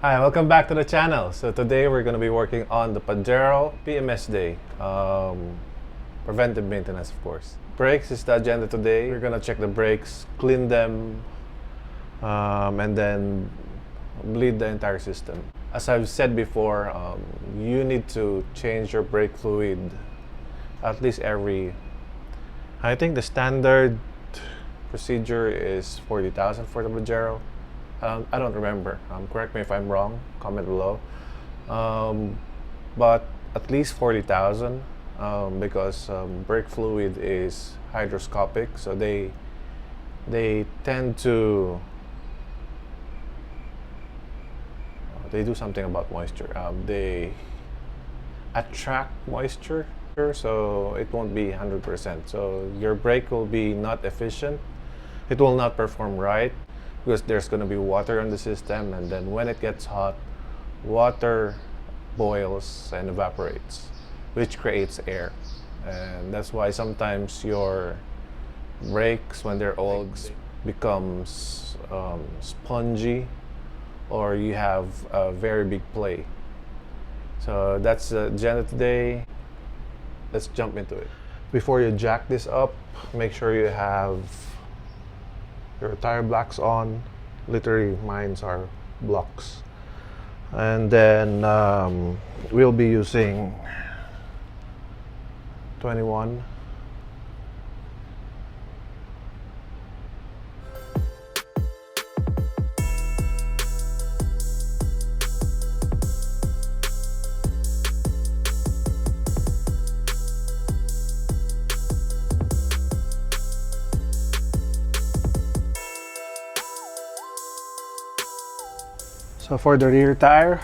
Hi, welcome back to the channel. So today we're going to be working on the Pajero PMS day. Preventive maintenance, of course. Brakes is the agenda today. We're going to check the brakes, clean them, and then bleed the entire system. As I've said before, you need to change your brake fluid at least I think the standard procedure is 40,000 for the Pajero. I don't remember. Correct me if I'm wrong. Comment below. But at least 40,000 because brake fluid is hydroscopic, so they tend to they do something about moisture. They attract moisture, so it won't be 100%. So your brake will be not efficient. It will not perform right, because there's going to be water on the system, and then when it gets hot, water boils and evaporates, which creates air. And that's why sometimes your brakes, when they're old, becomes spongy, or you have a very big play. So that's the agenda today. Let's jump into it. Before you jack this up, make sure you have your tire blocks on. Literally, mine are blocks. And then we'll be using 21. So for the rear tire,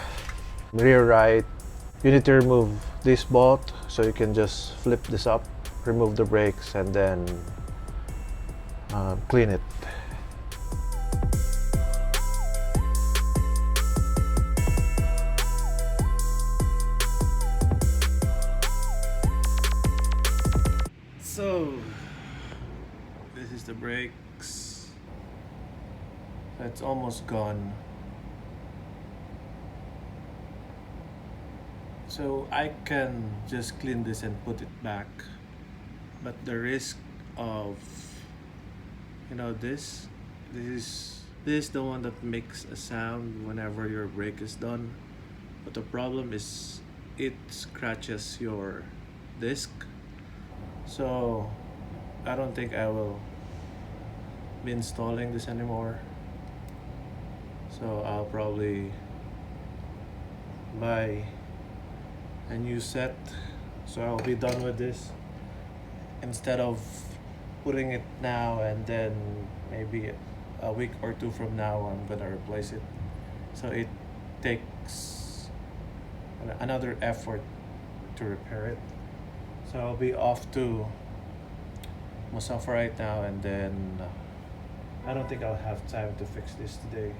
rear right, you need to remove this bolt, so you can just flip this up, remove the brakes, and then clean it. So this is the brakes. It's almost gone. So I can just clean this and put it back, but the risk of, this is the one that makes a sound whenever your brake is done. But the problem is it scratches your disc. So I don't think I will be installing this anymore. So I'll probably buy a new set, so I'll be done with this, instead of putting it now and then maybe a week or two from now I'm gonna replace it. So it takes another effort to repair it. So I'll be off to Musafa right now, and then I don't think I'll have time to fix this today.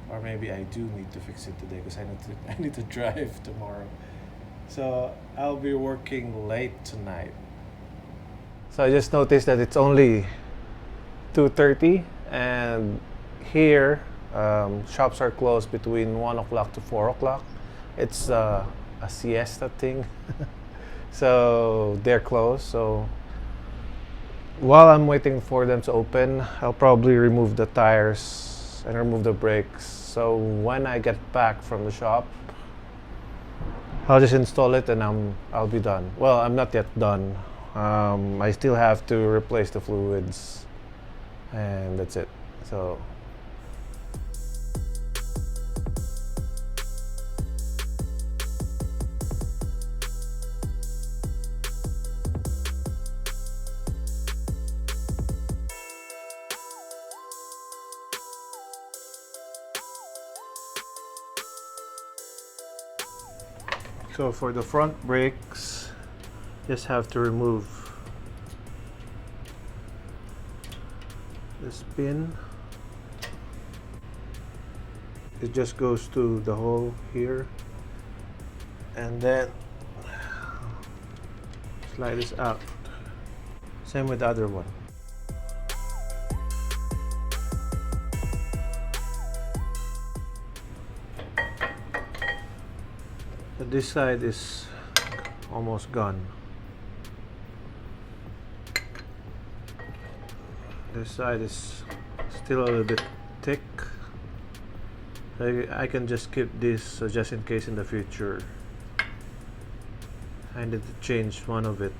Or maybe I do need to fix it today, because I need to drive tomorrow. So I'll be working late tonight. So I just noticed that it's only 2:30, and here shops are closed between 1 o'clock to 4 o'clock. It's a siesta thing. So they're closed. So while I'm waiting for them to open, I'll probably remove the tires and remove the brakes. So when I get back from the shop, I'll just install it and I'll be done. Well, I'm not yet done. I still have to replace the fluids, and that's it. So So for the front brakes, just have to remove this pin. It just goes to the hole here, and then slide this out. Same with the other one. This side is almost gone. This side is still a little bit thick. I can just keep this, so just in case in the future I need to change one of it.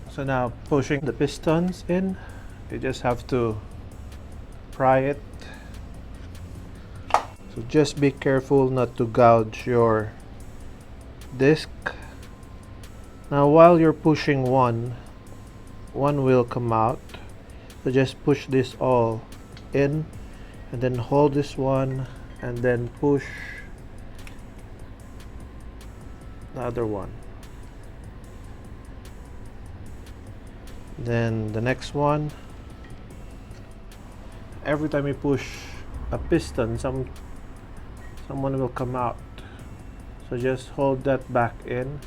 So now pushing the pistons in, you just have to pry it. So just be careful not to gouge your disc. Now while you're pushing one will come out. So just push this all in and then hold this one and then push the other one. Then the next one. Every time you push a piston, someone will come out. So just hold that back in.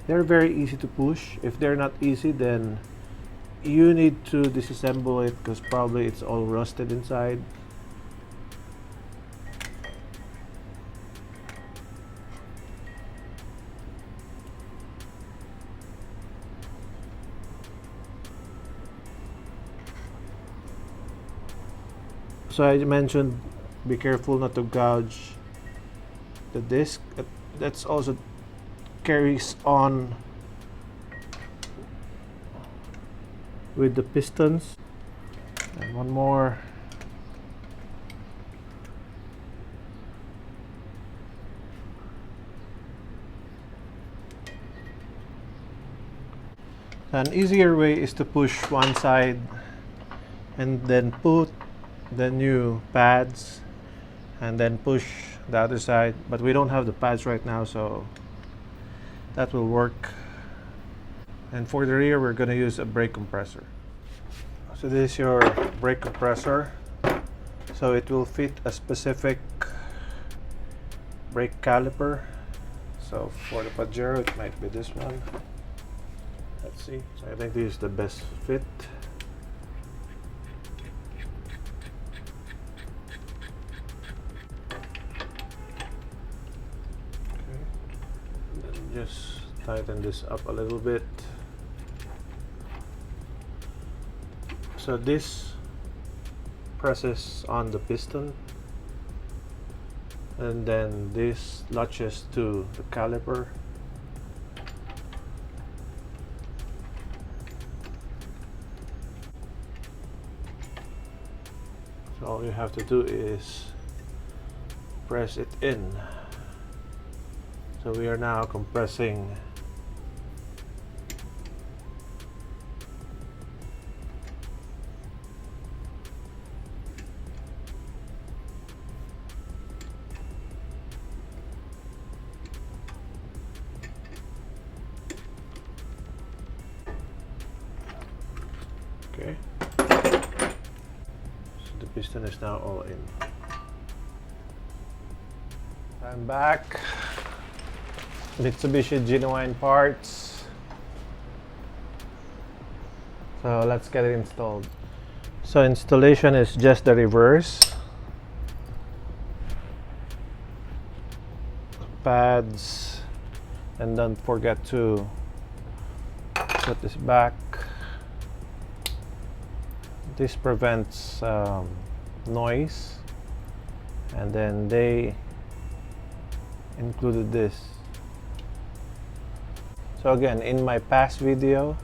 They're very easy to push. If they're not easy, then you need to disassemble it because probably it's all rusted inside. So I mentioned be careful not to gouge the disc. That's also carries on with the pistons. And one more. An easier way is to push one side and then put the new pads and then push the other side, but we don't have the pads right now, so that will work. And for the rear, we're going to use a brake compressor. So this is your brake compressor, so it will fit a specific brake caliper. So for the Pajero, it might be this one. Let's see. So I think this is the best fit. Just tighten this up a little bit. So this presses on the piston and then this latches to the caliper. So all you have to do is press it in. So we are now compressing okay. So the piston is now all in. I'm back. Mitsubishi genuine parts. So let's get it installed. So installation is just the reverse. Pads, and don't forget to put this back. This prevents noise, and then they included this. So again, in my past video,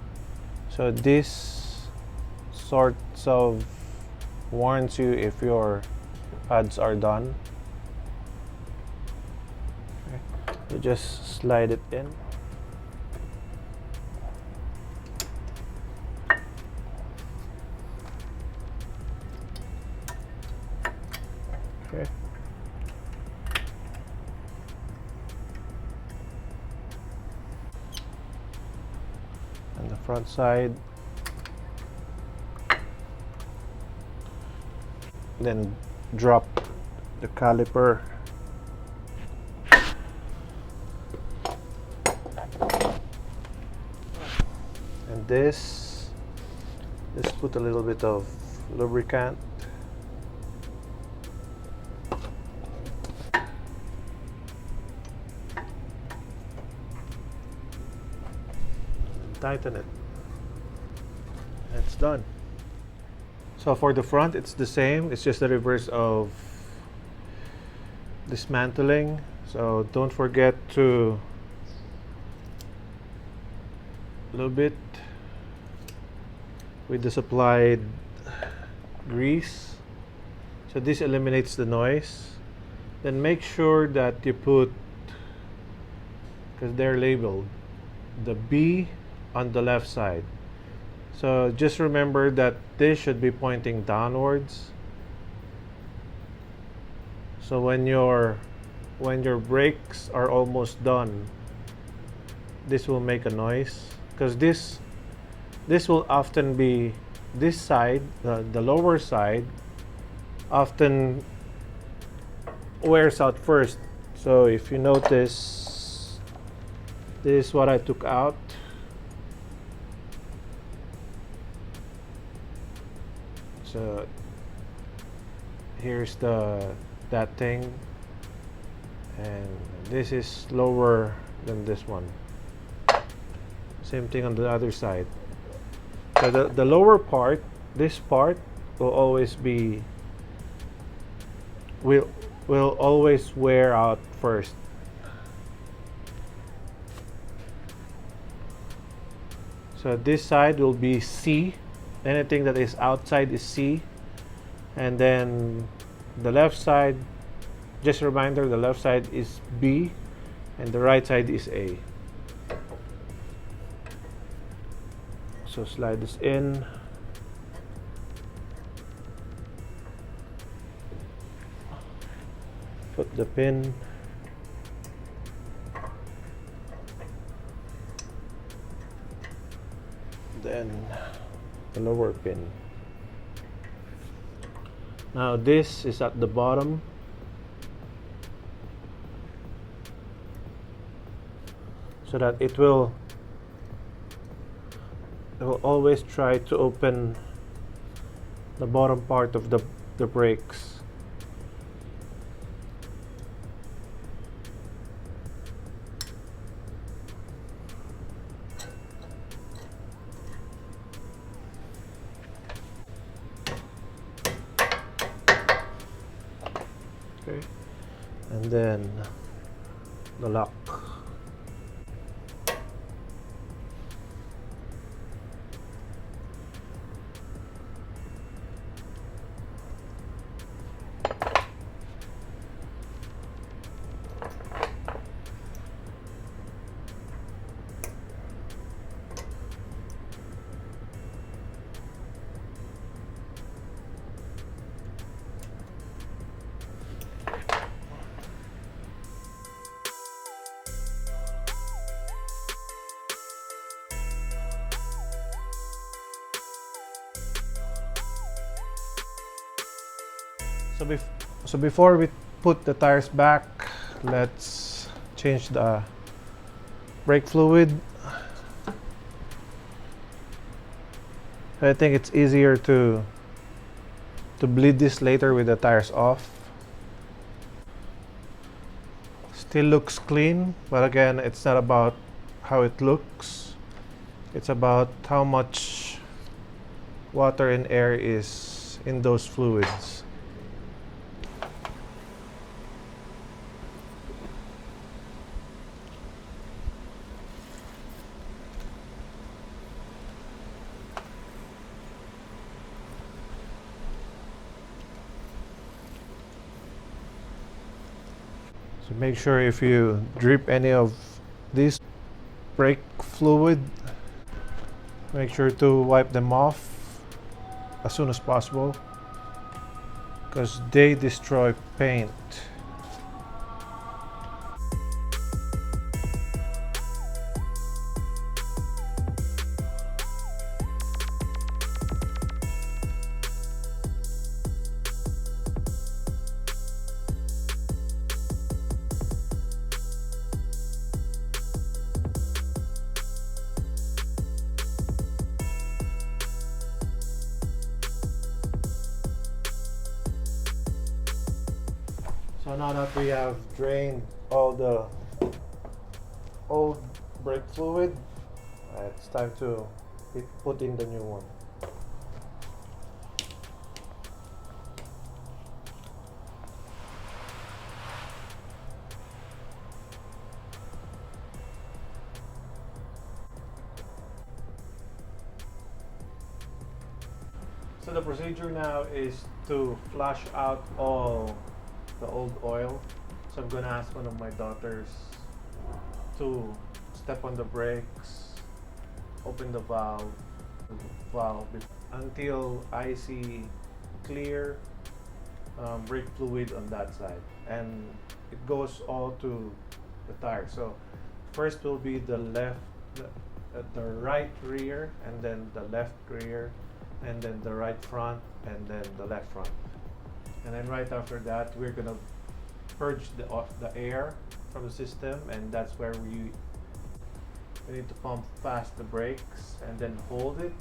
so this sorts of warns you if your pads are done. Okay. You just slide it in. Okay. And the front side. Then drop the caliper. And this, just put a little bit of lubricant. tighten it. It's done. So for the front, it's the same. It's just the reverse of dismantling. So don't forget to a little bit with the supplied grease. So this eliminates the noise. Then make sure that you put, because they're labeled, the B on the left side. So just remember that this should be pointing downwards. So when your brakes are almost done, this will make a noise, because this will often be this side, the lower side, often wears out first. So if you notice, this is what I took out. So here's that thing, and this is lower than this one. Same thing on the other side. So the lower part, this part, will always be will always wear out first. So this side will be C. Anything that is outside is C. And then the left side, just a reminder, the left side is B and the right side is A. So slide this in. Put the pin. Then the lower pin. Now this is at the bottom. So that it will always try to open the bottom part of the brakes. Okay, and then the lock. So before we put the tires back, let's change the brake fluid. I think it's easier to bleed this later with the tires off. Still looks clean, but again, it's not about how it looks. It's about how much water and air is in those fluids. So make sure if you drip any of this brake fluid, make sure to wipe them off as soon as possible, because they destroy paint. So now that we have drained all the old brake fluid, It's time to put in the new one. So the procedure now is to flush out all the old oil. So I'm gonna ask one of my daughters to step on the brakes, open the valve until I see clear brake fluid on that side, and it goes all to the tire. So first will be the right rear, and then the left rear, and then the right front, and then the left front. And then right after that, we're gonna purge the air from the system, and that's where we need to pump fast the brakes, and then hold it,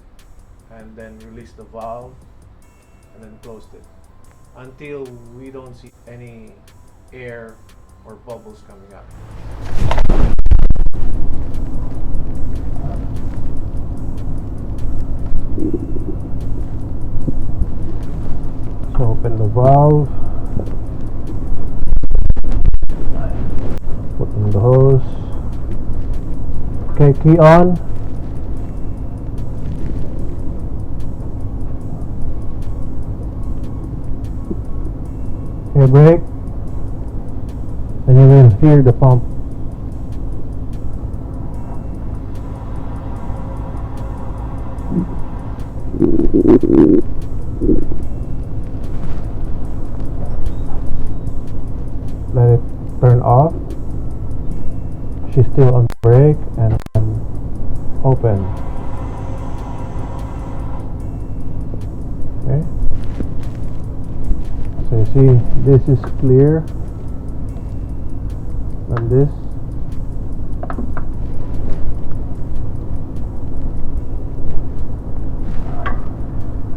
and then release the valve, and then close it until we don't see any air or bubbles coming up. So open the valve, put in the hose. Okay, key on. Okay, brake, and you will hear the pump. Let it turn off. She's still on brake, and then open. Okay. So you see, this is clear, and this.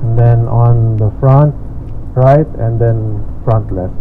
And then on the front right, and then front left.